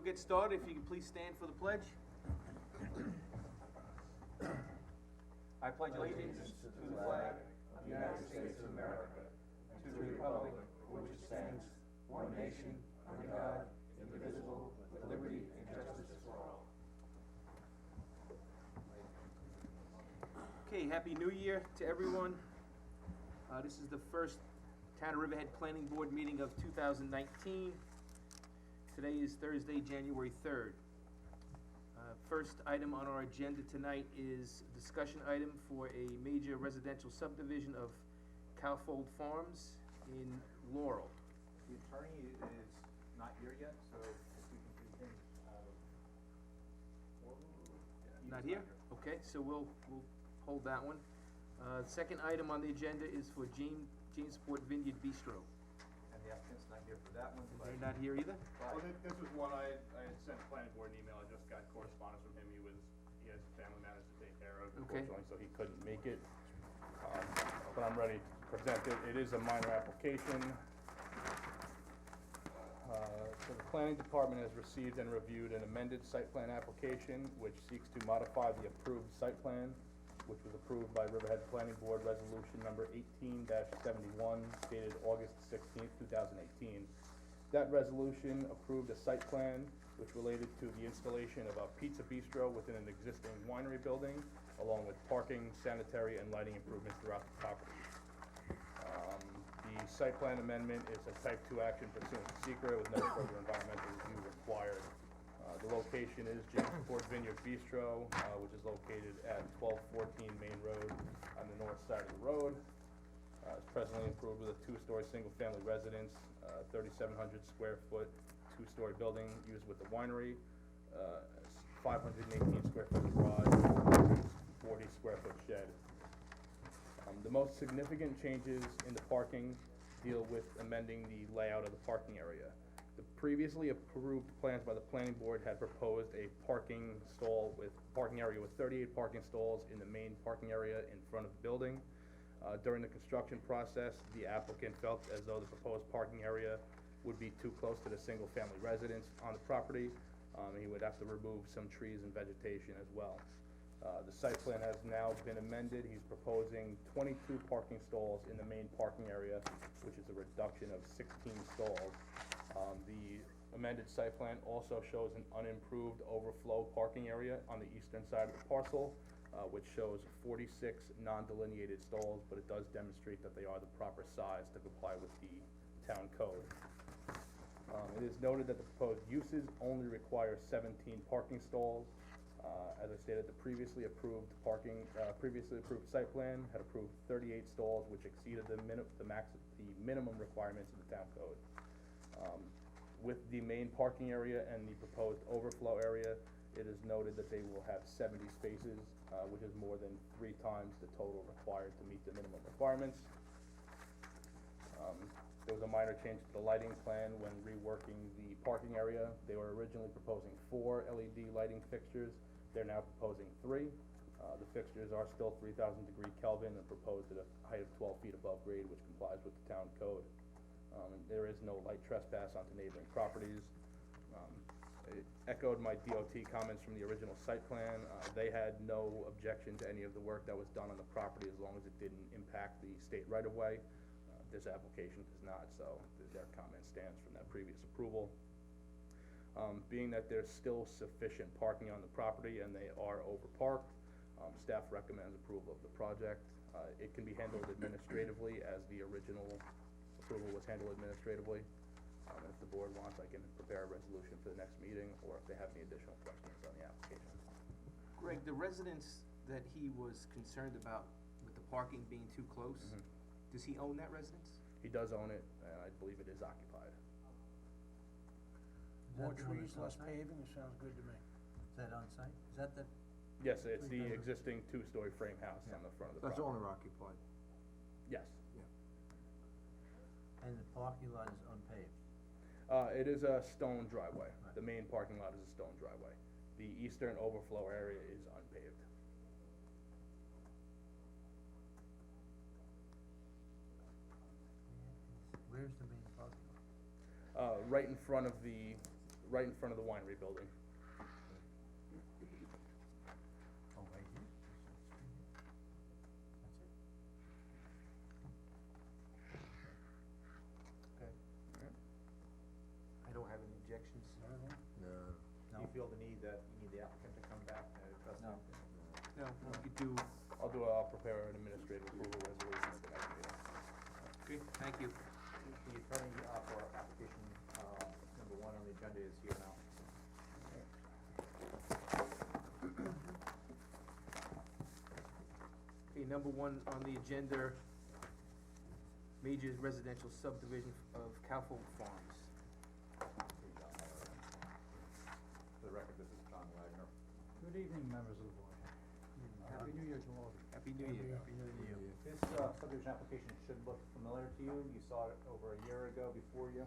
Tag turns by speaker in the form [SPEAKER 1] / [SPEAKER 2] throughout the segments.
[SPEAKER 1] get started. If you can please stand for the pledge. I pledge allegiance to the flag of the United States of America, and to the republic for which it stands, one nation, under God, indivisible, with liberty and justice for all. Okay, Happy New Year to everyone. This is the first Town of Riverhead Planning Board meeting of 2019. Today is Thursday, January 3rd. First item on our agenda tonight is a discussion item for a major residential subdivision of Cowfold Farms in Laurel.
[SPEAKER 2] The attorney is not here yet, so if we can do things out of order.
[SPEAKER 1] Not here? Okay, so we'll hold that one. Second item on the agenda is for Jamesport Vineyard Bistro.
[SPEAKER 2] And the applicant's not here for that one, but.
[SPEAKER 1] They're not here either?
[SPEAKER 3] Well, this was one I had sent planning board an email, I just got correspondence from him, he has family matters to take care of,
[SPEAKER 1] Okay.
[SPEAKER 3] unfortunately, so he couldn't make it. But I'm ready to present it, it is a minor application. So the planning department has received and reviewed an amended site plan application, which seeks to modify the approved site plan, which was approved by Riverhead Planning Board Resolution number 18-71, dated August 16th, 2018. That resolution approved a site plan which related to the installation of a pizza bistro within an existing winery building, along with parking, sanitary, and lighting improvements throughout the property. The site plan amendment is a type 2 action pursuant to SECRA with no further environmental review required. The location is Jamesport Vineyard Bistro, which is located at 1214 Main Road on the north side of the road. It's presently improved with a 2-story single-family residence, 3,700 square foot, 2-story building used with the winery, 518 square foot garage, 40 square foot shed. The most significant changes in the parking deal with amending the layout of the parking area. The previously approved plans by the planning board had proposed a parking area with 38 parking stalls in the main parking area in front of the building. During the construction process, the applicant felt as though the proposed parking area would be too close to the single-family residence on the property. He would have to remove some trees and vegetation as well. The site plan has now been amended. He's proposing 22 parking stalls in the main parking area, which is a reduction of 16 stalls. The amended site plan also shows an unimproved overflow parking area on the eastern side of the parcel, which shows 46 non-delineated stalls, but it does demonstrate that they are the proper size to comply with the town code. It is noted that the proposed uses only require 17 parking stalls. As I stated, the previously approved site plan had approved 38 stalls, which exceeded the minimum requirements of the town code. With the main parking area and the proposed overflow area, it is noted that they will have 70 spaces, which is more than 3 times the total required to meet the minimum requirements. There was a minor change to the lighting plan when reworking the parking area. They were originally proposing 4 LED lighting fixtures. They're now proposing 3. The fixtures are still 3,000 degree Kelvin and proposed at a height of 12 feet above grade, which complies with the town code. There is no light trespass onto neighboring properties. It echoed my DOT comments from the original site plan. They had no objection to any of the work that was done on the property as long as it didn't impact the state right-of-way. This application does not, so their comment stands from that previous approval. Being that there's still sufficient parking on the property and they are overparked, staff recommends approval of the project. It can be handled administratively as the original approval was handled administratively. If the board wants, I can prepare a resolution for the next meeting, or if they have any additional questions on the application.
[SPEAKER 1] Greg, the residence that he was concerned about with the parking being too close, does he own that residence?
[SPEAKER 3] He does own it, and I believe it is occupied.
[SPEAKER 4] More trees, less paving, it sounds good to me.
[SPEAKER 5] Is that on site? Is that the,
[SPEAKER 3] Yes, it's the existing 2-story frame house on the front of the
[SPEAKER 4] That's
[SPEAKER 3] property.
[SPEAKER 4] owner occupied.
[SPEAKER 3] Yes.
[SPEAKER 5] and the parking lot is unpaved?
[SPEAKER 3] It is a stone driveway.
[SPEAKER 5] Right.
[SPEAKER 3] The main parking lot is a stone driveway. The eastern overflow area is unpaved.
[SPEAKER 5] Where's the main parking lot?
[SPEAKER 3] Right in front of the right in front of the winery building.
[SPEAKER 5] Oh, right here? That's it?
[SPEAKER 1] Okay. I don't have any objections.
[SPEAKER 5] No.
[SPEAKER 2] Do you feel the need that you need the applicant to come back and address
[SPEAKER 5] No.
[SPEAKER 2] that?
[SPEAKER 1] No, we could do,
[SPEAKER 3] I'll prepare an administrative approval resolution at the next meeting.
[SPEAKER 1] okay, thank you.
[SPEAKER 2] The attorney, for application, number 1 on the agenda is here now.
[SPEAKER 1] Okay, number 1 on the agenda, major residential subdivision of Cowfold Farms.
[SPEAKER 2] For the record, this is John Wagner.
[SPEAKER 4] Good evening, members of the board. Happy New Year to all of you.
[SPEAKER 1] Happy New Year.
[SPEAKER 4] Happy New Year.
[SPEAKER 2] This subdivision application should look familiar to you. You saw it over a year ago before you.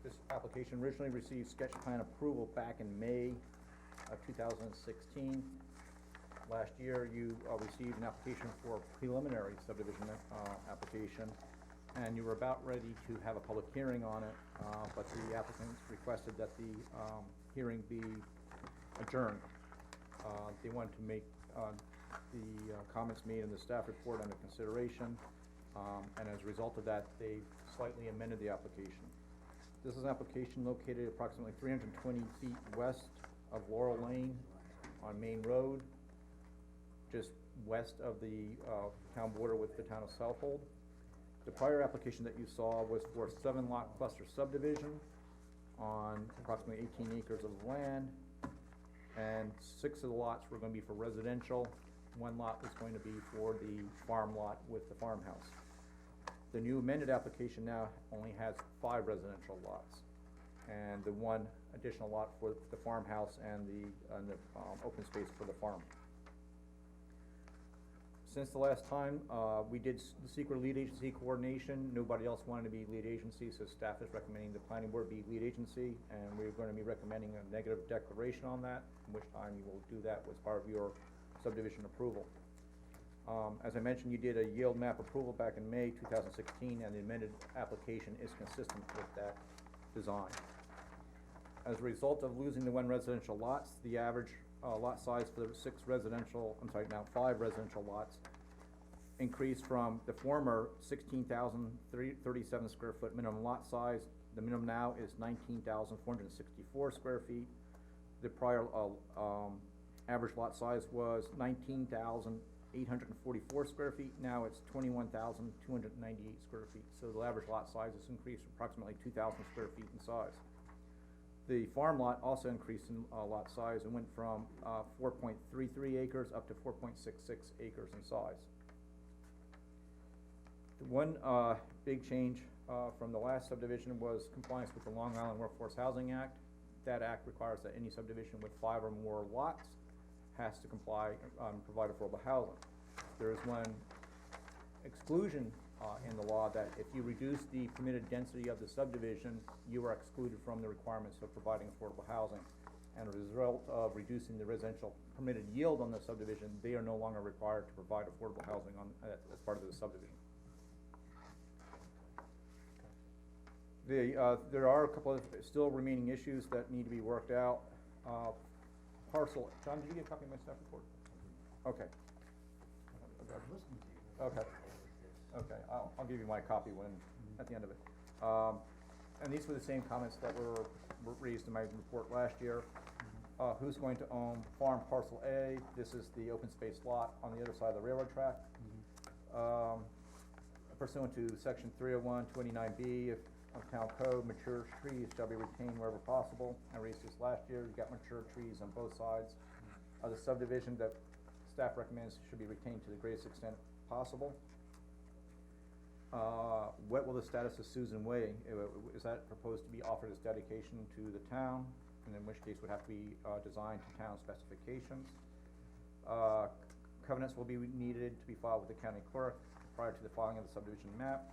[SPEAKER 2] This application originally received sketch plan approval back in May of 2016. Last year, you received an application for a preliminary subdivision application, and you were about ready to have a public hearing on it, but the applicants requested that the hearing be adjourned. They wanted to make the comments made in the staff report under consideration, and as a result of that, they slightly amended the application. This is an application located approximately 320 feet west of Laurel Lane on Main Road, just west of the town border with the town of Southold. The prior application that you saw was for a 7-lot cluster subdivision on approximately 18 acres of land, and 6 of the lots were gonna be for residential. 1 lot was going to be for the farm lot with the farmhouse. The new amended application now only has 5 residential lots, and the 1 additional lot for the farmhouse and the open space for the farm. Since the last time, we did the secret lead agency coordination. Nobody else wanted to be lead agency, so staff is recommending the planning board be lead agency, and we're gonna be recommending a negative declaration on that, which time you will do that as part of your subdivision approval. As I mentioned, you did a yield map approval back in May 2016, and the amended application is consistent with that design. As a result of losing the 1 residential lots, the average lot size for the 5 residential lots increased from the former 16,037 square foot minimum lot size. The minimum now is 19,464 square feet. The prior average lot size was 19,844 square feet. Now it's 21,298 square feet. So the average lot size has increased approximately 2,000 square feet in size. The farm lot also increased in lot size and went from 4.33 acres up to 4.66 acres in size. The one big change from the last subdivision was compliance with the Long Island Workforce Housing Act. That act requires that any subdivision with 5 or more lots has to comply, provide affordable housing. There is one exclusion in the law that if you reduce the permitted density of the subdivision, you are excluded from the requirements of providing affordable housing. And as a result of reducing the residential permitted yield on the subdivision, they are no longer required to provide affordable housing as part of the subdivision. There are a couple of still remaining issues that need to be worked out. Parcel, John, did you get a copy of my staff report? Okay.
[SPEAKER 5] I'm listening to you.
[SPEAKER 3] Okay. Okay, I'll give you my copy at the end of it. And these were the same comments that were raised in my report last year. Who's going to own farm parcel A? This is the open space lot on the other side of the railroad track. Pursuant to section 301, 29B of town code, mature trees shall be retained wherever possible. I raised this last year. You've got mature trees on both sides of the subdivision that staff recommends should be retained to the greatest extent possible. What will the status of Susan Way, is that proposed to be offered as dedication to the town, and in which case would have to be designed to town specifications. Covenants will be needed to be filed with the county clerk prior to the filing of the subdivision map.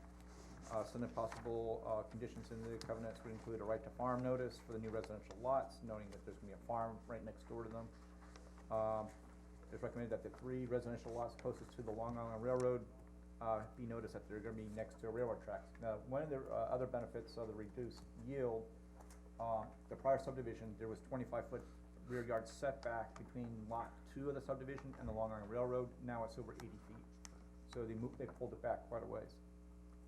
[SPEAKER 3] Some of the possible conditions in the covenants would include a right to farm notice for the new residential lots, noting that there's gonna be a farm right next door to them. It's recommended that the 3 residential lots closest to the Long Island Railroad be noticed that they're gonna be next to railroad tracks. Now, one of the other benefits of the reduced yield
[SPEAKER 2] the prior subdivision, there was 25-foot rear yard setback between lot 2 of the subdivision and the Long Island Railroad. Now it's over 80 feet. So they pulled it back quite a ways.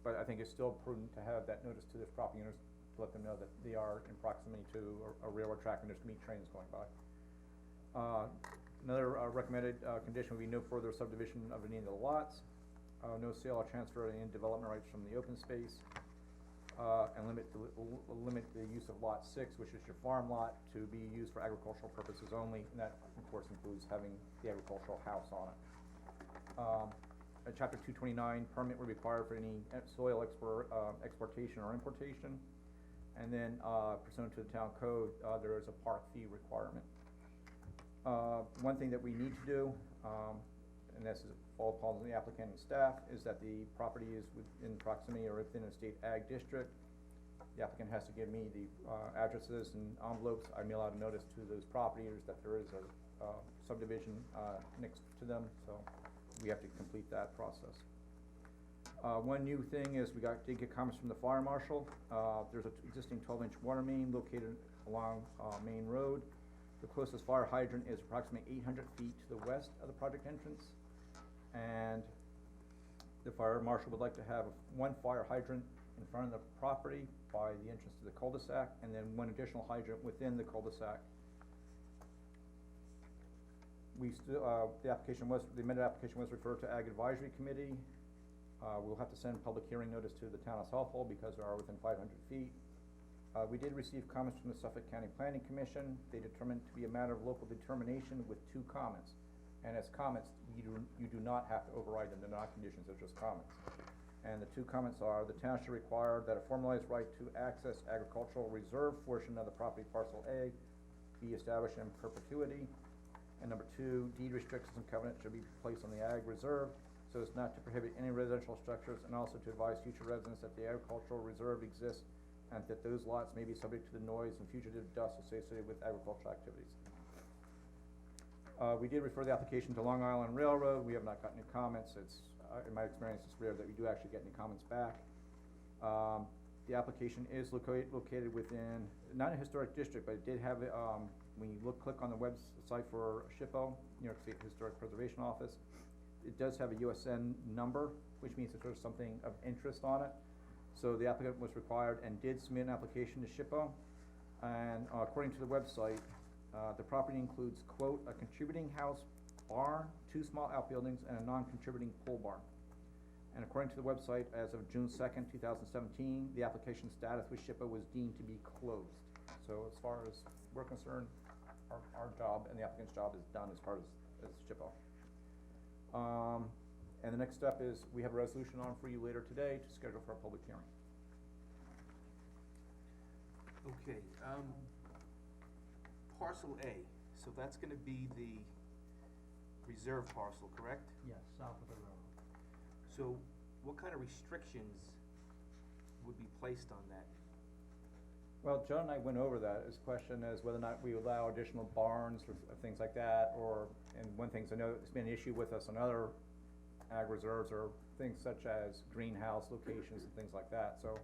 [SPEAKER 2] But I think it's still prudent to have that notice to the property owners to let them know that they are in proximity to a railroad track and there's gonna be trains going by. Another recommended condition would be no further subdivision of any of the lots, no sale or transfer of any development rights from the open space, and limit the use of lot 6, which is your farm lot, to be used for agricultural purposes only, and that of course includes having the agricultural house on it. Chapter 229, permit would be required for any soil exportation or importation, and then pursuant to the town code, there is a park fee requirement. One thing that we need to do, and this is all upon the applicant and staff, is that the property is within proximity or within a state ag district. The applicant has to give me the addresses and envelopes. I mail out a notice to those property owners that there is a subdivision next to them, so we have to complete that process. One new thing is did get comments from the fire marshal. There's an existing 12-inch water main located along Main Road. The closest fire hydrant is approximately 800 feet to the west of the project entrance. And the fire marshal would like to have one fire hydrant in front of the property by the entrance to the cul-de-sac, and then one additional hydrant within the cul-de-sac. The amended application was referred to Ag Advisory Committee. We'll have to send public hearing notice to the town of Southwold because they are within 500 feet. We did receive comments from the Suffolk County Planning Commission. They determined to be a matter of local determination with 2 comments. And as comments, you do not have to override them, they're not conditions, they're just comments. And the 2 comments are, the town should require that a formalized right to access agricultural reserve portion of the property parcel A be established in perpetuity. And number 2, deed restrictions and covenants should be placed on the ag reserve so as not to prohibit any residential structures, and also to advise future residents that the agricultural reserve exists and that those lots may be subject to the noise and fugitive dust associated with agricultural activities. We did refer the application to Long Island Railroad. We have not gotten any comments. In my experience, it's rare that we do actually get any comments back. The application is located within, not a historic district, but it did have, when you click on the website for SHPO, New York State Historic Preservation Office, it does have a USN number, which means that there's something of interest on it. So the applicant was required and did submit an application to SHPO, and according to the website, the property includes, quote, a contributing house, barn, 2 small outbuildings, and a non-contributing pole barn. And according to the website, as of June 2nd, 2017, the application status with SHPO was deemed to be closed. So as far as we're concerned, our job and the applicant's job is done as far as SHPO. And the next step is, we have a resolution on for you later today to schedule for a public hearing.
[SPEAKER 1] Okay, parcel A, so that's gonna be the reserve parcel, correct?
[SPEAKER 4] Yes, south of the railroad.
[SPEAKER 1] So what kind of restrictions would be placed on that?
[SPEAKER 2] Well, Joe and I went over that. His question is whether or not we allow additional barns or things like that, and one thing, I know it's been an issue with us on other ag reserves, or things such as greenhouse locations and things like that. So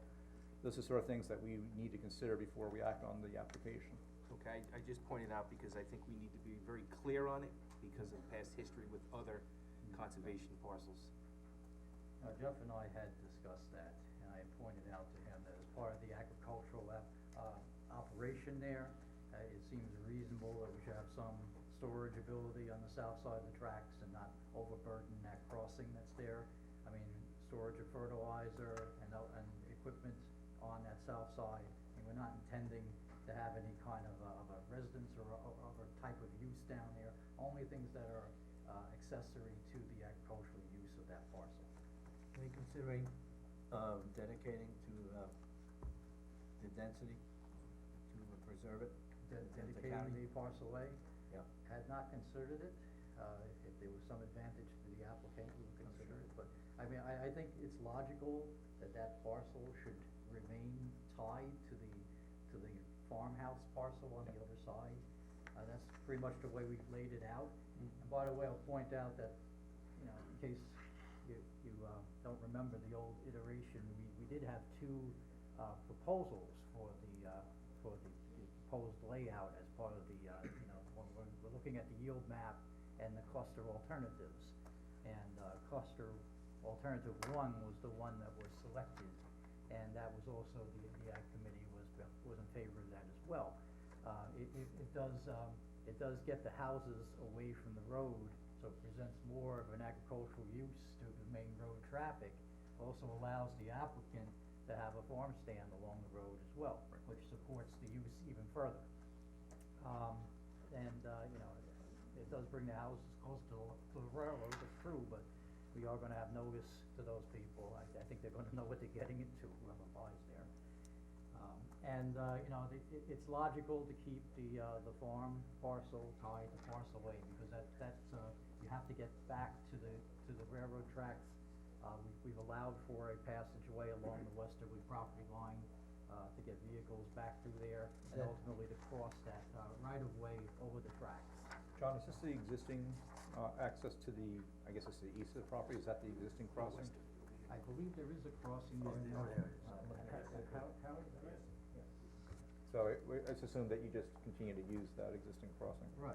[SPEAKER 2] this is sort of things that we need to consider before we act on the application.
[SPEAKER 1] Okay, I just pointed out because I think we need to be very clear on it because of past history with other conservation parcels.
[SPEAKER 4] Jeff and I had discussed that, and I pointed out to him that as part of the agricultural operation there, it seems reasonable that we should have some storage ability on the south side of the tracks and not overburden that crossing that's there. I mean, storage of fertilizer and equipment on that south side, and we're not intending to have any kind of a residence or a type of use down there, only things that are accessory to the agricultural use of that parcel.
[SPEAKER 5] Are you considering, dedicating to, the density to preserve it? as a
[SPEAKER 4] Dedicating
[SPEAKER 5] county?
[SPEAKER 4] the parcel A,
[SPEAKER 5] Yeah.
[SPEAKER 4] had not considered it. If there was some advantage to the applicant, we would consider it, but, I mean, I think it's logical that that parcel should remain tied to the farmhouse parcel on the other side. That's pretty much the way we've laid it out. And by the way, I'll point out that, you know, in case you don't remember the old iteration, we did have 2 proposals for the for the proposed layout as part of the, when we're looking at the yield map and the cluster alternatives. And, cluster alternative one was the one that was selected, and that was also, the Ag Committee was in favor of that as well. It does get the houses away from the road, so it presents more of an agricultural use to the main road traffic. Also allows the applicant to have a farm stand along the road as well, which supports the use even further. It does bring the houses close to the railroad, it's true, but we are gonna have notice to those people. I think they're gonna know what they're getting into, whoever buys there. It's logical to keep the farm parcel tied to parcel A, because that's you have to get back to the railroad tracks. We've allowed for a passageway along the westerly property line, to get vehicles back through there, and ultimately to cross that, right of way over the tracks.
[SPEAKER 2] John, is this the existing, access to the, I guess it's the east of the property, is that the existing crossing?
[SPEAKER 4] I believe there is a crossing there. Howard, there is? Yes.
[SPEAKER 2] So it's assumed that you just continue to use that existing crossing?
[SPEAKER 4] Right.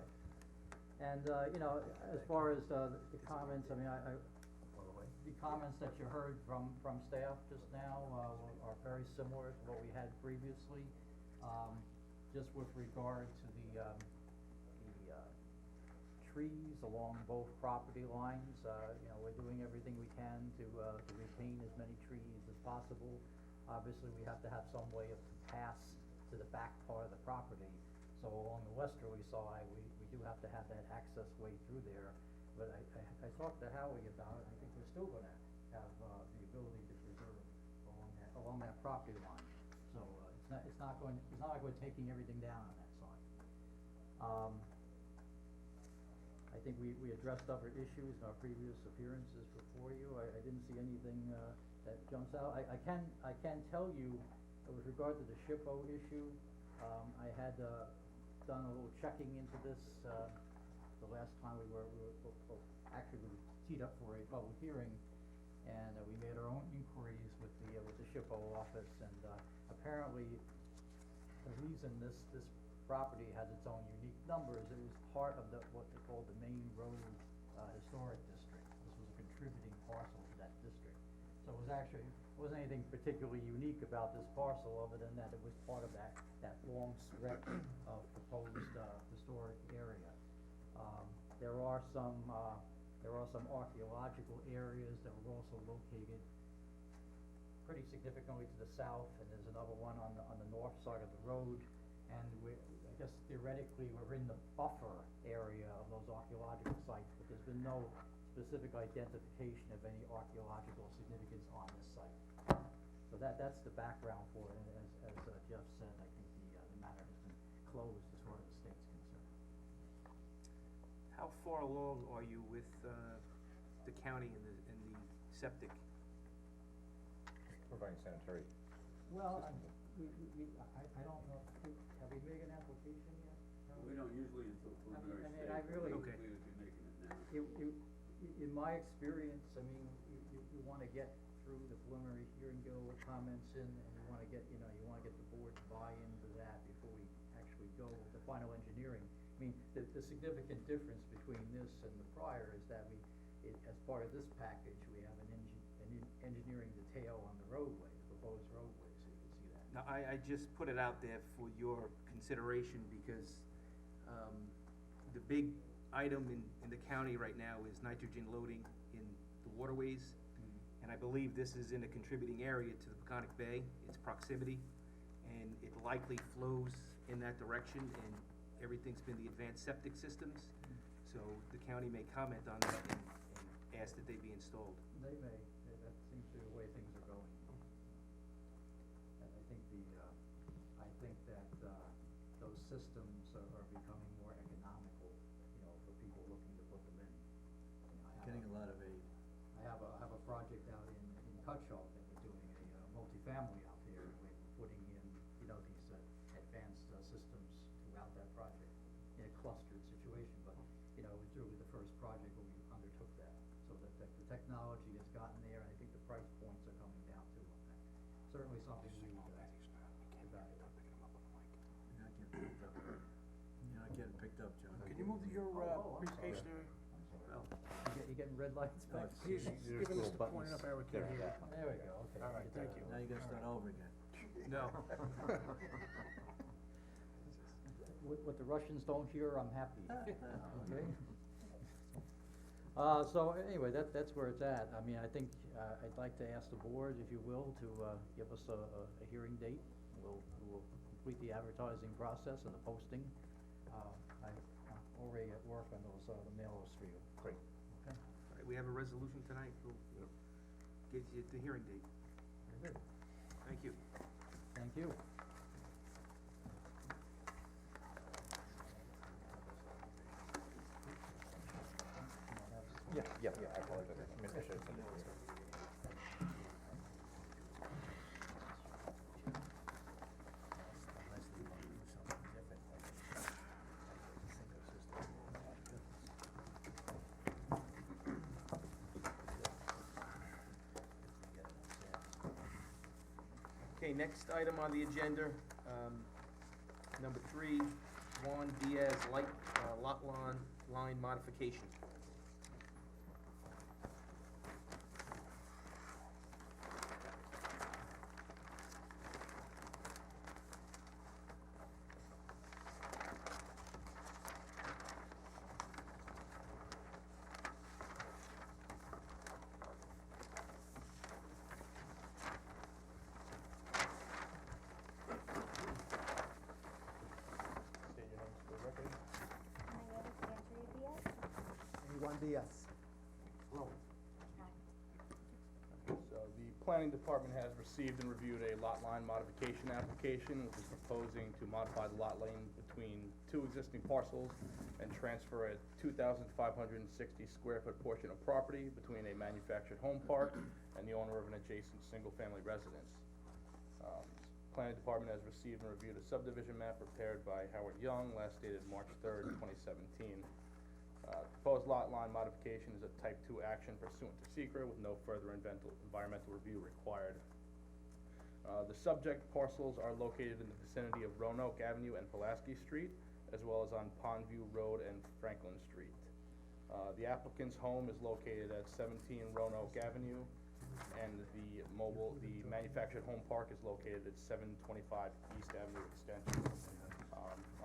[SPEAKER 4] And, as far as, the comments, I mean, the comments that you heard from staff just now, are very similar to what we had previously. Just with regard to the trees along both property lines, we're doing everything we can to retain as many trees as possible. Obviously, we have to have some way of pass to the back part of the property. So along the westerly side, we do have to have that access way through there. But I talked to Howie about it, I think we're still gonna have, the ability to preserve along that property line. So, it's not like we're taking everything down on that side. I think we addressed other issues in our previous appearances before you. I didn't see anything, that jumps out. I can tell you, with regard to the SHPO issue, I had, done a little checking into this, the last time we were teed up for a public hearing, and we made our own inquiries with the SHPO office, and apparently the reason this property has its own unique numbers, it was part of what they call the Main Road Historic District. This was a contributing parcel to that district. So it wasn't anything particularly unique about this parcel, other than that it was part of that long stretch of proposed historic area. There are some archaeological areas that were also located pretty significantly to the south, and there's another one on the north side of the road. And I guess theoretically, we're in the buffer area of those archaeological sites, but there's been no specific identification of any archaeological significance on this site. So that's the background for it, and as Jeff said, I think the matter has been closed as far as the state's concerned.
[SPEAKER 1] How far along are you with, the county and the septic?
[SPEAKER 2] Providing sanitary.
[SPEAKER 4] Well, I don't know, have we made an application yet?
[SPEAKER 6] We don't usually until preliminary
[SPEAKER 4] I mean,
[SPEAKER 6] stage.
[SPEAKER 4] I really-
[SPEAKER 1] Okay.
[SPEAKER 6] Typically, if you're making it now.
[SPEAKER 4] In my experience, I mean, you wanna get through the preliminary hearing, get all the comments in, and you wanna get the board to buy into that before we actually go with the final engineering. I mean, the significant difference between this and the prior is that as part of this package, we have an engineering detail on the roadway, the proposed roadway, so you can see that.
[SPEAKER 1] Now, I just put it out there for your consideration because, the big item in the county right now is nitrogen loading in the waterways. And I believe this is in a contributing area to the Peconic Bay, its proximity, and it likely flows in that direction, and everything's been the advanced septic systems. So the county may comment on that and ask that they be installed.
[SPEAKER 4] They may, that seems to be the way things are going. And I think that those systems are becoming more economical, for people looking to put them in.
[SPEAKER 5] Getting a lot of aid.
[SPEAKER 4] I have a project out in Cutchogue that we're doing a multifamily out there, and we're putting in, these advanced systems throughout that project in a clustered situation, but, it was really the first project where we undertook that. So that the technology has gotten there, and I think the price points are coming down too on that. Certainly something we would evaluate.
[SPEAKER 5] up, John.
[SPEAKER 7] Can you move your
[SPEAKER 4] I'm
[SPEAKER 7] briefcase
[SPEAKER 4] sorry.
[SPEAKER 7] there?
[SPEAKER 4] Oh, you getting red lights
[SPEAKER 5] No,
[SPEAKER 4] back?
[SPEAKER 5] it's-
[SPEAKER 7] He's
[SPEAKER 2] There's
[SPEAKER 7] giving us
[SPEAKER 2] little
[SPEAKER 7] the pointing
[SPEAKER 2] buttons.
[SPEAKER 7] up arrow key
[SPEAKER 2] There,
[SPEAKER 7] here.
[SPEAKER 4] There we go, okay.
[SPEAKER 7] All right,
[SPEAKER 4] Get
[SPEAKER 7] thank
[SPEAKER 4] that
[SPEAKER 7] you.
[SPEAKER 4] out.
[SPEAKER 5] Now you gotta start over again.
[SPEAKER 1] No.
[SPEAKER 4] What the Russians don't hear, I'm happy, okay? So anyway, that's where it's at. I mean, I think, I'd like to ask the board, if you will, to, give us a hearing date. We'll complete the advertising process and the posting. I'm already at work on those, the mailers for you.
[SPEAKER 2] Great.
[SPEAKER 4] Okay?
[SPEAKER 1] All right, we have a resolution tonight, we'll get you the hearing date.
[SPEAKER 4] Very good.
[SPEAKER 1] Thank you.
[SPEAKER 4] Thank you.
[SPEAKER 2] Yeah, I apologize, I should have sent it this way.
[SPEAKER 5] Unless they wanna do something different, like a single system. Get it upset.
[SPEAKER 1] Okay, next item on the agenda, number 3, Juan Diaz lot line modification.
[SPEAKER 3] State your names for the record.
[SPEAKER 8] My name is Andrea Diaz.
[SPEAKER 7] Juan Diaz.
[SPEAKER 3] So the planning department has received and reviewed a lot line modification application, which is proposing to modify the lot line between two existing parcels and transfer a 2,560 square foot portion of property between a manufactured home park and the owner of an adjacent single-family residence. Planning department has received and reviewed a subdivision map prepared by Howard Young, last dated March 3rd, 2017. Proposed lot line modification is a type 2 action pursuant to SECR with no further environmental review required. The subject parcels are located in the vicinity of Roanoke Avenue and Pulaski Street, as well as on Pondview Road and Franklin Street. The applicant's home is located at 17 Roanoke Avenue, and the manufactured home park is located at 725 East Avenue Extension.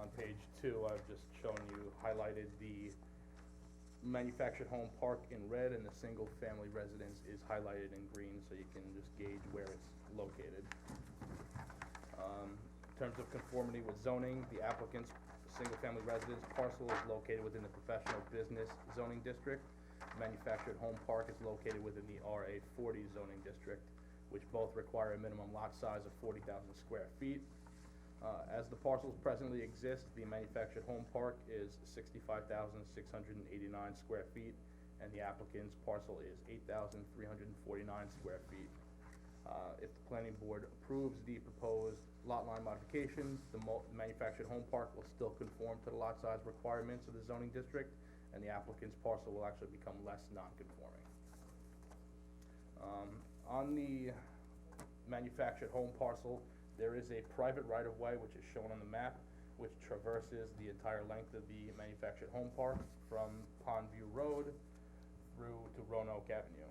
[SPEAKER 3] On page 2, I've just shown you, highlighted the manufactured home park in red, and the single-family residence is highlighted in green, so you can just gauge where it's located. In terms of conformity with zoning, the applicant's single-family residence parcel is located within the professional business zoning district. Manufactured home park is located within the RA 40 zoning district, which both require a minimum lot size of 40,000 square feet. As the parcels presently exist, the manufactured home park is 65,689 square feet, and the applicant's parcel is 8,349 square feet. If the planning board approves the proposed lot line modification, the manufactured home park will still conform to the lot size requirements of the zoning district, and the applicant's parcel will actually become less non-conforming. On the manufactured home parcel, there is a private right-of-way, which is shown on the map, which traverses the entire length of the manufactured home park from Pondview Road through to Roanoke Avenue.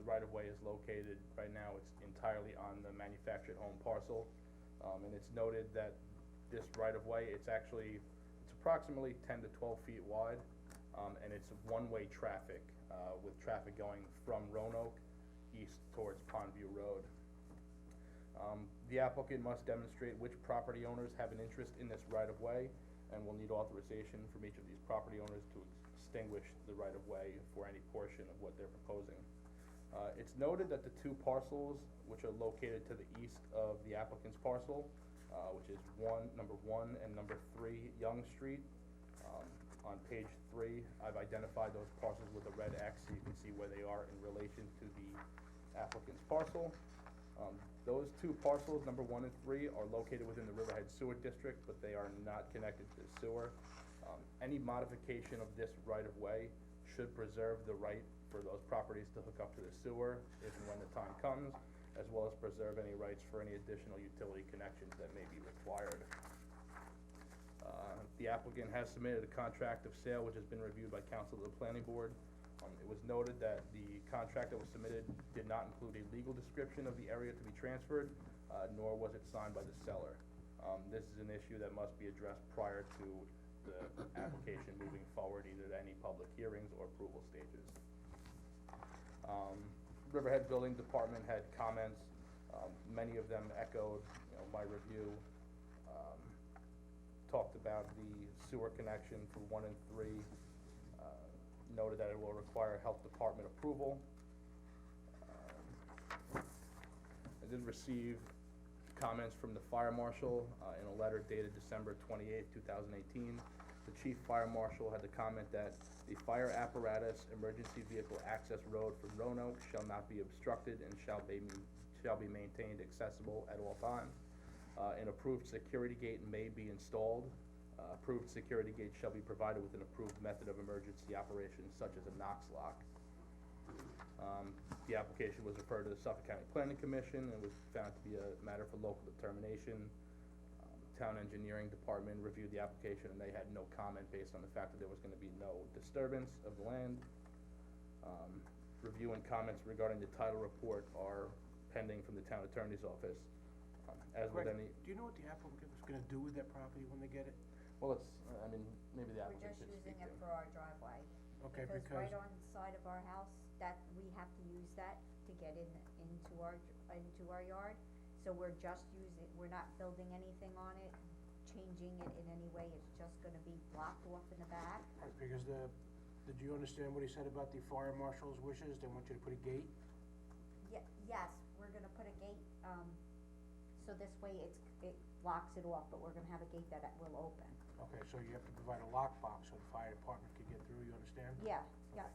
[SPEAKER 3] The right-of-way is located, right now, it's entirely on the manufactured home parcel. And it's noted that this right-of-way, it's approximately 10 to 12 feet wide, and it's one-way traffic, with traffic going from Roanoke east towards Pondview Road. The applicant must demonstrate which property owners have an interest in this right-of-way, and will need authorization from each of these property owners to extinguish the right-of-way for any portion of what they're proposing. It's noted that the two parcels, which are located to the east of the applicant's parcel, which is number 1 and number 3 Young Street. On page 3, I've identified those parcels with a red X, so you can see where they are in relation to the applicant's parcel. Those two parcels, number 1 and 3, are located within the Riverhead Sewer District, but they are not connected to the sewer. Any modification of this right-of-way should preserve the right for those properties to hook up to the sewer if and when the time comes, as well as preserve any rights for any additional utility connections that may be required. The applicant has submitted a contract of sale, which has been reviewed by council of the planning board. It was noted that the contract that was submitted did not include a legal description of the area to be transferred, nor was it signed by the seller. This is an issue that must be addressed prior to the application moving forward, either to any public hearings or approval stages. Riverhead Building Department had comments, many of them echoed, my review. Talked about the sewer connection for 1 and 3, noted that it will require health department approval. I did receive comments from the fire marshal, in a letter dated December 28th, 2018. The chief fire marshal had to comment that the fire apparatus emergency vehicle access road from Roanoke shall not be obstructed and shall be maintained accessible at all times. An approved security gate may be installed. Approved security gate shall be provided with an approved method of emergency operation such as a Knox lock. The application was referred to the Suffolk County Planning Commission and was found to be a matter for local determination. Town Engineering Department reviewed the application and they had no comment based on the fact that there was gonna be no disturbance of the land. Review and comments regarding the title report are pending from the town attorney's office. As with
[SPEAKER 9] Greg,
[SPEAKER 3] any,
[SPEAKER 9] do you know what the applicant was gonna do with that property when they get it?
[SPEAKER 3] well, it's, maybe the
[SPEAKER 8] We're
[SPEAKER 3] applicant
[SPEAKER 8] just
[SPEAKER 3] should speak
[SPEAKER 8] using it
[SPEAKER 3] to
[SPEAKER 8] for our driveway.
[SPEAKER 9] Okay,
[SPEAKER 8] Because
[SPEAKER 9] because,
[SPEAKER 8] right on the side of our house, that, we have to use that to get into our yard. So we're just using, we're not building anything on it, changing it in any way, it's just gonna be blocked off in the back.
[SPEAKER 9] because did you understand what he said about the fire marshal's wishes? They want you to put a gate?
[SPEAKER 8] Yes, we're gonna put a gate, so this way it blocks it off, but we're gonna have a gate that will open.
[SPEAKER 9] Okay, so you have to provide a lockbox so the fire department can get through, you understand?
[SPEAKER 8] Yeah, yes.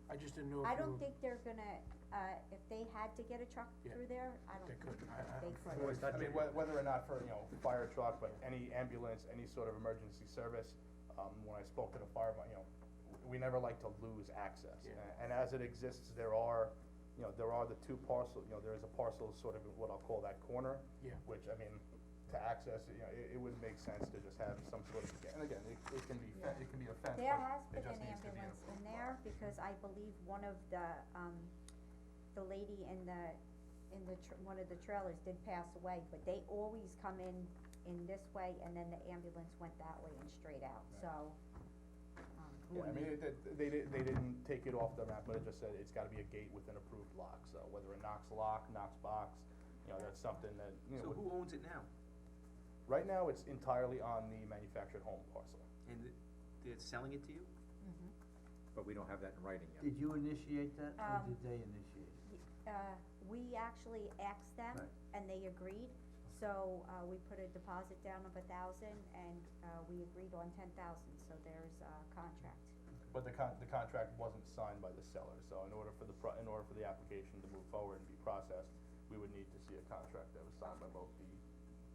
[SPEAKER 9] I just didn't know if you.
[SPEAKER 8] I don't think they're gonna, if they had to get a truck
[SPEAKER 9] Yeah,
[SPEAKER 8] through there, I don't
[SPEAKER 9] they
[SPEAKER 8] think
[SPEAKER 9] couldn't.
[SPEAKER 8] they could.
[SPEAKER 3] whether or not for, fire truck, but any ambulance, any sort of emergency service, when I spoke to the fire, we never like to lose access.
[SPEAKER 9] Yeah.
[SPEAKER 3] And as it exists, there are the two parcels, there is a parcel sort of in what I'll call that corner.
[SPEAKER 9] Yeah.
[SPEAKER 3] Which, to access, it would make sense to just have some sort of, and again, it can be, it can be a fence,
[SPEAKER 8] There
[SPEAKER 3] but
[SPEAKER 8] has
[SPEAKER 3] it
[SPEAKER 8] been
[SPEAKER 3] just
[SPEAKER 8] an
[SPEAKER 3] needs to be
[SPEAKER 8] ambulance in
[SPEAKER 3] approved.
[SPEAKER 8] there, because I believe one of the lady in one of the trailers did pass away, but they always come in this way, and then the ambulance went that way and straight out, so.
[SPEAKER 3] Yeah, they didn't take it off the map, but it just said it's gotta be a gate with an approved lock, so whether a Knox lock, Knox box, that's something that,
[SPEAKER 1] So who owns it now?
[SPEAKER 3] right now, it's entirely on the manufactured home parcel.
[SPEAKER 1] And they're selling it to you?
[SPEAKER 2] But we don't have that in writing yet.
[SPEAKER 5] Did you initiate that, or
[SPEAKER 8] Um,
[SPEAKER 5] did they initiate it?
[SPEAKER 8] We actually asked them,
[SPEAKER 5] Right.
[SPEAKER 8] and they agreed, so, we put a deposit down of 1,000, and, we agreed on 10,000, so there's a contract.
[SPEAKER 3] But the contract wasn't signed by the seller, so in order for the application to move forward and be processed, we would need to see a contract that was signed by both the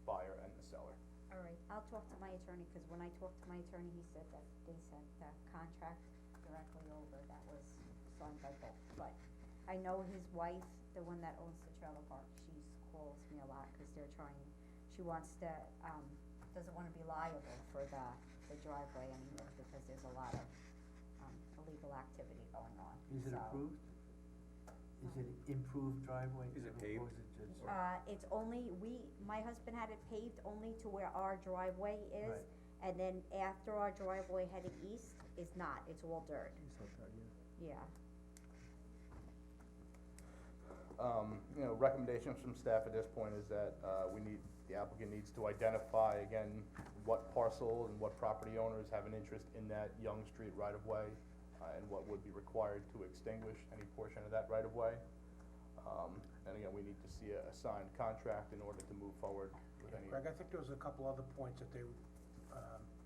[SPEAKER 3] buyer and the seller.
[SPEAKER 8] All right, I'll talk to my attorney, cause when I talked to my attorney, he said that they sent the contract directly over, that was signed by both, but I know his wife, the one that owns the trailer park, she calls me a lot, cause she wants to, doesn't wanna be liable for the driveway anymore, because there's a lot of, illegal activity going on,
[SPEAKER 5] Is it
[SPEAKER 8] so.
[SPEAKER 5] approved? Is it improved driveway?
[SPEAKER 2] Is it
[SPEAKER 5] or
[SPEAKER 2] paved?
[SPEAKER 5] is it just?
[SPEAKER 8] It's only, my husband had it paved only to where our driveway is,
[SPEAKER 5] Right.
[SPEAKER 8] and then after our driveway heading east is not, it's all dirt, yeah.
[SPEAKER 3] Recommendations from staff at this point is that, the applicant needs to identify, again, what parcel and what property owners have an interest in that Young Street right-of-way, and what would be required to extinguish any portion of that right-of-way. And again, we need to see a signed contract in order to move forward with any.
[SPEAKER 9] Greg, I think there was a couple other points that they,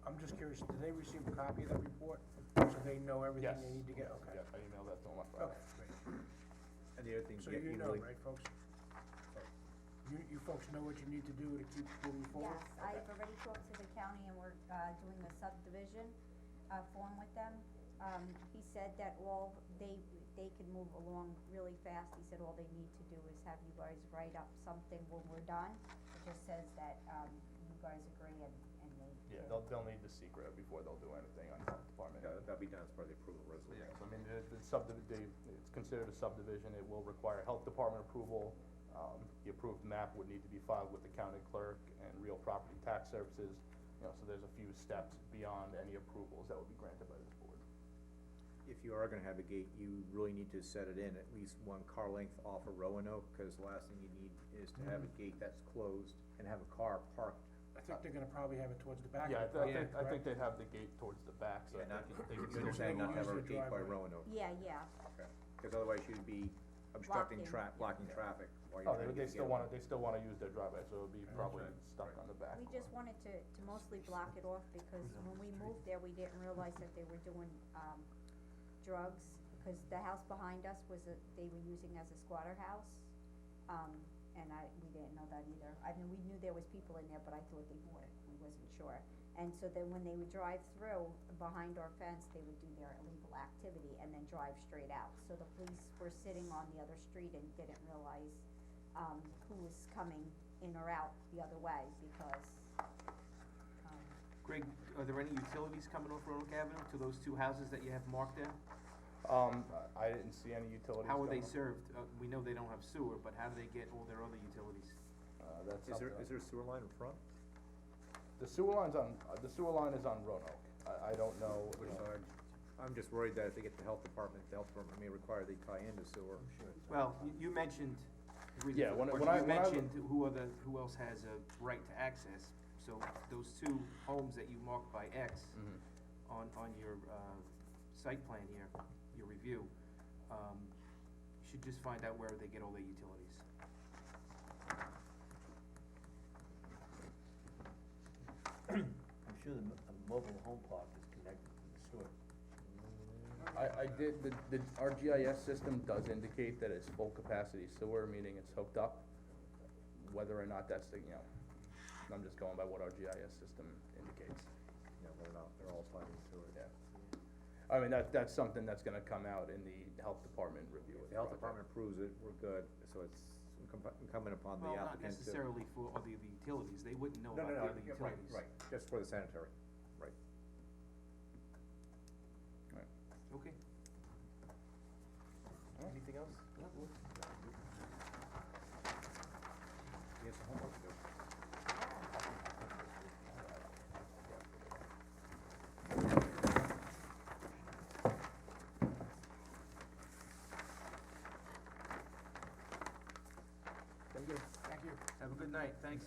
[SPEAKER 9] I'm just curious, did they receive a copy of that report? So they know everything
[SPEAKER 3] Yes.
[SPEAKER 9] they need to get, okay.
[SPEAKER 3] Yes, I emailed that to them on Friday.
[SPEAKER 9] Okay, great.
[SPEAKER 2] And the other thing,
[SPEAKER 9] So
[SPEAKER 2] get
[SPEAKER 9] you
[SPEAKER 2] you
[SPEAKER 9] know,
[SPEAKER 2] really,
[SPEAKER 9] right, folks? You folks know what you need to do to keep moving forward?
[SPEAKER 8] Yes, I've already talked to the county and we're, doing the subdivision, form with them. He said that they can move along really fast, he said all they need to do is have you guys write up something when we're done. It just says that, you guys agree and they
[SPEAKER 3] Yeah, they'll need the secret before they'll do anything on health department.
[SPEAKER 2] Yeah, that'll be done as part of the approval resolution.
[SPEAKER 3] Yes, I mean, it's considered a subdivision, it will require health department approval. The approved map would need to be filed with the county clerk and real property tax services, you know, so there's a few steps beyond any approvals that would be granted by this board.
[SPEAKER 2] If you are gonna have a gate, you really need to set it in at least one car length off of Roanoke, cause the last thing you need is to have a gate that's closed and have a car parked.
[SPEAKER 9] I think they're gonna probably have it towards the back.
[SPEAKER 3] Yeah,
[SPEAKER 9] of the property,
[SPEAKER 3] I think
[SPEAKER 9] correct?
[SPEAKER 3] they'd have the gate towards the back, so
[SPEAKER 2] Yeah, not,
[SPEAKER 3] they could
[SPEAKER 2] you
[SPEAKER 3] still
[SPEAKER 2] understand not to have a
[SPEAKER 9] use the
[SPEAKER 2] gate by
[SPEAKER 9] driveway.
[SPEAKER 2] Roanoke,
[SPEAKER 8] Yeah,
[SPEAKER 2] okay, cause otherwise you'd be obstructing
[SPEAKER 8] Blocking.
[SPEAKER 2] blocking traffic while
[SPEAKER 3] Oh,
[SPEAKER 2] you're trying to
[SPEAKER 3] they
[SPEAKER 2] get
[SPEAKER 3] still wanna use their driveway, so it'll be
[SPEAKER 9] That's
[SPEAKER 3] probably
[SPEAKER 9] right.
[SPEAKER 3] stuck on the back.
[SPEAKER 8] we just wanted to mostly block it off because when we moved there, we didn't realize that they were doing, drugs. Cause the house behind us they were using as a squatter house, and we didn't know that either. I mean, we knew there was people in there, but I thought they bought it, we wasn't sure. And so then when they would drive through behind our fence, they would do their illegal activity and then drive straight out. So the police were sitting on the other street and didn't realize, who was coming in or out the other way because,
[SPEAKER 1] Greg, are there any utilities coming off Roanoke Avenue to those two houses that you have marked there?
[SPEAKER 3] I didn't see any utilities.
[SPEAKER 1] How are they
[SPEAKER 3] going.
[SPEAKER 1] served? We know they don't have sewer, but how do they get all their other utilities?
[SPEAKER 3] That's
[SPEAKER 2] Is there
[SPEAKER 3] something-
[SPEAKER 2] a sewer line in front?
[SPEAKER 3] The sewer line is on Roanoke. I don't know.
[SPEAKER 2] Which side? I'm just worried that if they get the health department may require they tie into sewer.
[SPEAKER 1] Well, you mentioned, the reason
[SPEAKER 3] Yeah,
[SPEAKER 1] for the
[SPEAKER 3] when
[SPEAKER 1] question,
[SPEAKER 3] I-
[SPEAKER 1] you mentioned who else has a right to access. So those two homes that you marked by X
[SPEAKER 3] Mhm.
[SPEAKER 1] on your, site plan here, your review, you should just find out where they get all their utilities.
[SPEAKER 5] I'm sure a mobile home park is connected to the sewer.
[SPEAKER 3] I did, our GIS system does indicate that it's full capacity sewer, meaning it's hooked up. Whether or not that's I'm just going by what our GIS system indicates.
[SPEAKER 2] Yeah, they're all tied into it.
[SPEAKER 3] Yeah. I mean, that's something that's gonna come out in the health department review.
[SPEAKER 2] If the health department approves it, we're good, so it's incumbent upon the
[SPEAKER 1] Well, not
[SPEAKER 2] applicant to.
[SPEAKER 1] necessarily for all the utilities, they wouldn't know
[SPEAKER 2] No,
[SPEAKER 1] about the other
[SPEAKER 2] yeah,
[SPEAKER 1] utilities.
[SPEAKER 2] right, just for the sanitary, right.
[SPEAKER 1] Okay. Anything else?
[SPEAKER 2] He has some homework to do.
[SPEAKER 1] Thank you.
[SPEAKER 9] Thank you.
[SPEAKER 1] Have a good night, thanks.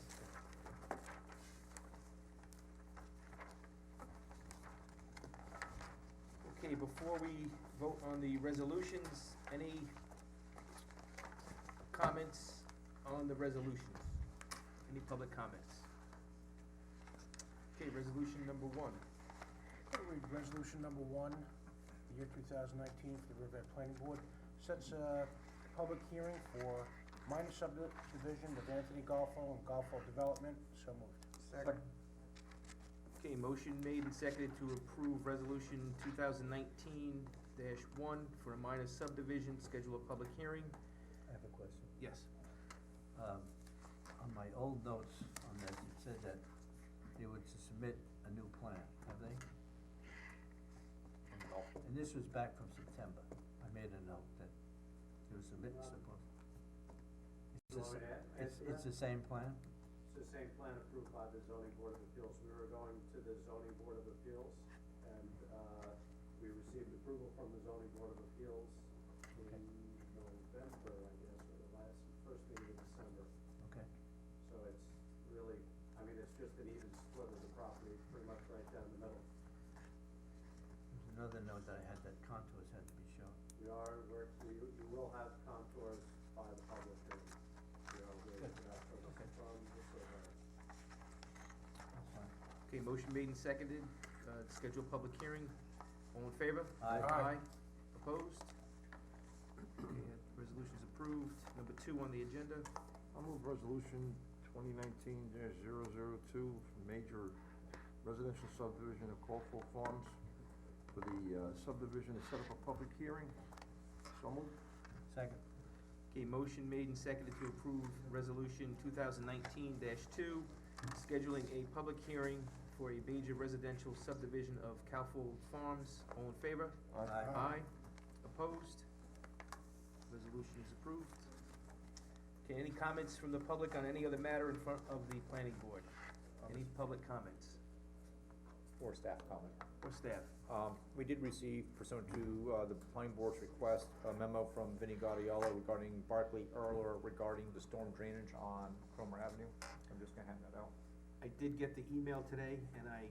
[SPEAKER 1] Okay, before we vote on the resolutions, any comments on the resolutions? Any public comments? Okay, resolution number 1.
[SPEAKER 9] I'll read resolution number 1, the year 2019 for the Riverhead Planning Board, sets a public hearing for minor subdivision of Anthony Golfo and Golfo Development, so moved. Second.
[SPEAKER 1] Okay, motion made and seconded to approve resolution 2019-1 for a minor subdivision, schedule a public hearing.
[SPEAKER 5] I have a question.
[SPEAKER 1] Yes.
[SPEAKER 5] On my old notes on this, it said that they would submit a new plan, have they? And this was back from September. I made a note that they would submit, It's the same plan?
[SPEAKER 10] It's the same plan approved by the zoning board of appeals. We were going to the zoning board of appeals, and, we received approval from the zoning board of appeals in November, I guess, or the first meeting of December.
[SPEAKER 5] Okay.
[SPEAKER 10] So it's really, it's just an even split of the property, pretty much right down the middle.
[SPEAKER 5] There's another note that I had that contours had to be shown.
[SPEAKER 10] You will have contours by the public hearing.
[SPEAKER 5] Good.
[SPEAKER 10] From the surveyor.
[SPEAKER 5] That's fine.
[SPEAKER 1] Okay, motion made and seconded, schedule a public hearing. All in favor?
[SPEAKER 5] Aye.
[SPEAKER 9] Aye.
[SPEAKER 1] Opposed? Okay, that resolution's approved. Number 2 on the agenda.
[SPEAKER 11] I'll move resolution 2019-002, major residential subdivision of Colville Farms for the subdivision to set up a public hearing. So moved.
[SPEAKER 5] Second.
[SPEAKER 1] Okay, motion made and seconded to approve resolution 2019-2, scheduling a public hearing for a major residential subdivision of Cowfold Farms. All in favor?
[SPEAKER 5] Aye.
[SPEAKER 1] Aye. Opposed? Resolution is approved. Okay, any comments from the public on any other matter in front of the planning board? Any public comments?
[SPEAKER 2] Or staff comment.
[SPEAKER 1] Or staff?
[SPEAKER 2] We did receive, pursuant to, the planning board's request, a memo from Vinnie Gaudiello regarding Barclay Earler regarding the storm drainage on Cromer Avenue. I'm just gonna hand that out.
[SPEAKER 1] I did get the email today, and I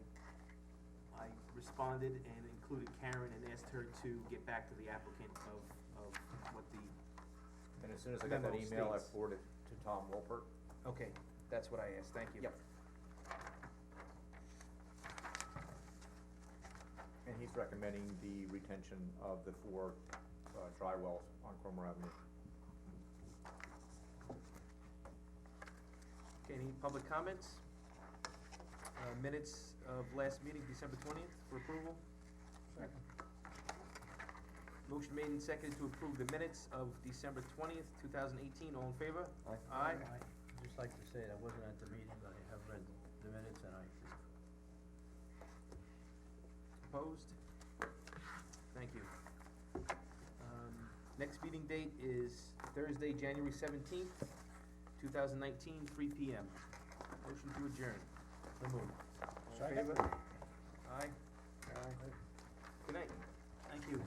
[SPEAKER 1] responded and included Karen and asked her to get back to the applicant of what the,
[SPEAKER 2] And as soon as I got that
[SPEAKER 1] Memo
[SPEAKER 2] email, I
[SPEAKER 1] states.
[SPEAKER 2] forwarded it to Tom Wolpert.
[SPEAKER 1] okay, that's what I asked, thank you.
[SPEAKER 2] Yep. And he's recommending the retention of the 4 dry wells on Cromer Avenue.
[SPEAKER 1] Okay, any public comments? Minutes of last meeting, December 20th, for approval?
[SPEAKER 9] Second.
[SPEAKER 1] Motion made and seconded to approve the minutes of December 20th, 2018, all in favor?
[SPEAKER 11] Aye.
[SPEAKER 1] Aye.
[SPEAKER 4] I'd just like to say that I wasn't at the meeting, but I have read the minutes and I approve.
[SPEAKER 1] Opposed? Thank you. Next meeting date is Thursday, January 17th, 2019, 3 PM. Motion to adjourn. So moved. All in
[SPEAKER 9] Second.
[SPEAKER 1] favor? Aye. Good night. Thank you.